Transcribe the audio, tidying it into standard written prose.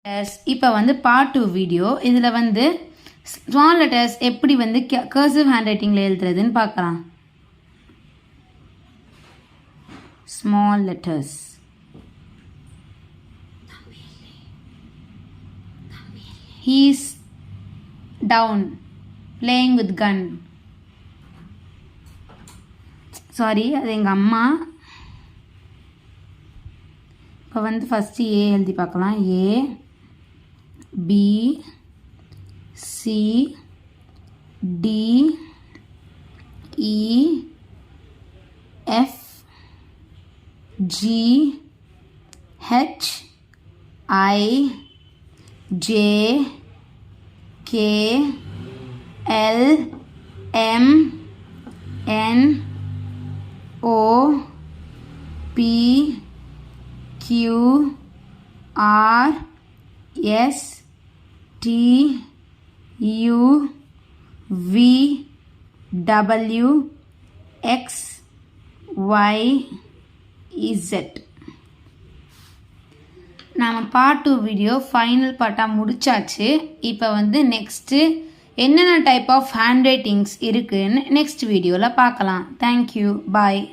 இப்போ வந்து part 2 video. இதில் வந்து ஸ்மால் லெட்டர்ஸ் எப்படி வந்து கர்சிவ் ஹேண்ட் ரைட்டிங்கில் எழுதுறதுன்னு பார்க்கலாம். Small letters. He's down playing with gun. Sorry, அது எங்கள் அம்மா. இப்போ வந்து ஃபஸ்ட்டு ஏ எழுதி பார்க்கலாம். A B C D E F G H I J K L M N O P Q R S T U V W X Y Z. நாம் part 2 video final பார்ட்டாக முடிச்சாச்சு. இப்போ வந்து next என்னென்ன type of hand writings இருக்குதுன்னு next வீடியோவில் பார்க்கலாம். Thank you, பாய்.